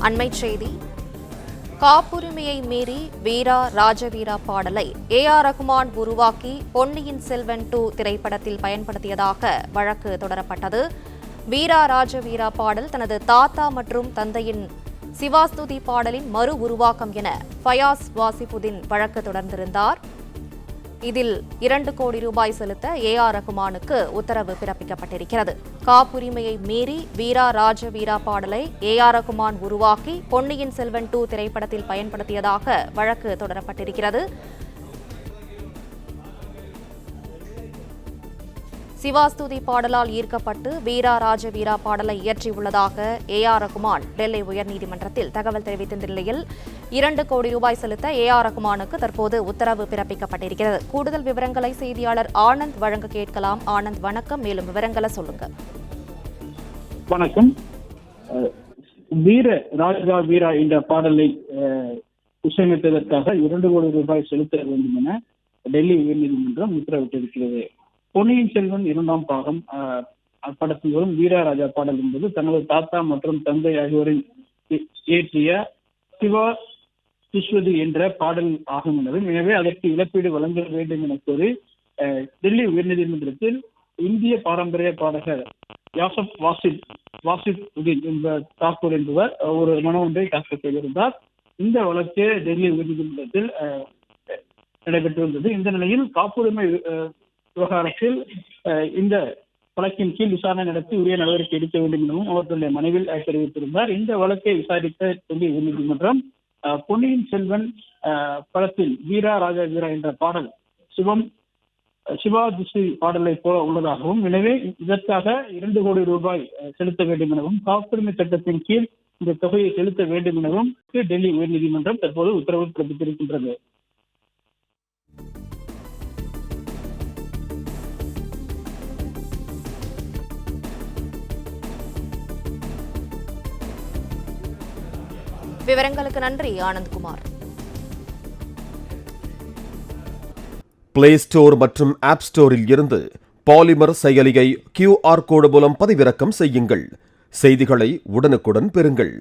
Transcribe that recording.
அண்மைச் செய்தி. காப்புரிமையை மீறி வீரா ராஜவீரா பாடலை ஏ.ஆர். ரகுமான் உருவாக்கி பொன்னியின் செல்வன் 2 திரைப்படத்தில் பயன்படுத்தியதாக வழக்கு தொடரப்பட்டது. வீரா ராஜவீரா பாடல் தனது தாத்தா மற்றும் தந்தையின் சிவாஸ்துதி பாடலின் மறு உருவாக்கம் என ஃபயாஸ் வாசிபுதீன் வழக்கு தொடர்ந்திருந்தார். இதில் 2 கோடி ரூபாய் செலுத்த ஏ.ஆர். ரகுமானுக்கு உத்தரவு பிறப்பிக்கப்பட்டிருக்கிறது. காப்புரிமையை மீறி வீரா ராஜவீரா பாடலை ஏ.ஆர். ரகுமான் உருவாக்கி பொன்னியின் செல்வன் 2 திரைப்படத்தில் பயன்படுத்தியதாக வழக்கு தொடரப்பட்டிருக்கிறது. சிவாஸ்துதி பாடலால் ஈர்க்கப்பட்டு வீரா ராஜவீரா பாடலை இயற்றியுள்ளதாக ஏ.ஆர். ரகுமான் டெல்லி உயர்நீதிமன்றத்தில் தகவல் தெரிவித்த நிலையில் 2 கோடி ரூபாய் செலுத்த ஏ.ஆர். ரகுமானுக்கு தற்போது உத்தரவு பிறப்பிக்கப்பட்டிருக்கிறது. கூடுதல் விவரங்களை செய்தியாளர் ஆனந்த் வழங்க கேட்கலாம். ஆனந்த், வணக்கம். மேலும் விவரங்களை சொல்லுங்க. வணக்கம். வீர ராஜா வீரா என்ற பாடலை இசையமைத்ததற்காக 2 கோடி ரூபாய் செலுத்த வேண்டும் என டெல்லி உயர்நீதிமன்றம் உத்தரவிட்டிருக்கிறது. பொன்னியின் செல்வன் 2ஆம் பாகம் படத்தில் வரும் வீரா ராஜா பாடல் என்பது தனது தாத்தா மற்றும் தந்தை ஆகியோரின் இயற்றிய சிவா விஸ்வதி என்ற பாடல் ஆகும் எனவும், எனவே அதற்கு இழப்பீடு வழங்க வேண்டும் என கோரி டெல்லி உயர்நீதிமன்றத்தில் இந்திய பாரம்பரிய பாடகர் யாசப் வாசிபுதீன் என்பவர் தாக்கூர் என்பவர் ஒரு மனு ஒன்றை தாக்கல் செய்திருந்தார். இந்த வழக்கு டெல்லி உயர்நீதிமன்றத்தில் நடைபெற்று வந்தது. இந்த நிலையில் காப்புரிமை விவகாரத்தில் இந்த வழக்கின் கீழ் விசாரணை நடத்தி உரிய நடவடிக்கை எடுக்க வேண்டும் எனவும் அவர்களுடைய மனுவில் தெரிவித்திருந்தார். இந்த வழக்கை விசாரித்த டெல்லி உயர்நீதிமன்றம் பொன்னியின் செல்வன் படத்தில் வீரா ராஜா வீரா என்ற பாடல் சிவாஜி பாடலை போல உள்ளதாகவும், எனவே இதற்காக 2 கோடி ரூபாய் செலுத்த வேண்டும் எனவும், காப்புரிமை சட்டத்தின் கீழ் இந்த தொகையை செலுத்த வேண்டும் எனவும் டெல்லி உயர்நீதிமன்றம் தற்போது உத்தரவு பிறப்பித்திருக்கின்றது. விவரங்களுக்கு நன்றி ஆனந்த்குமார். பிளே ஸ்டோர் மற்றும் ஆப் ஸ்டோரில் இருந்து பாலிமர் செயலியை QR கோடு மூலம் பதிவிறக்கம் செய்யுங்கள். செய்திகளை உடனுக்குடன் பெறுங்கள்.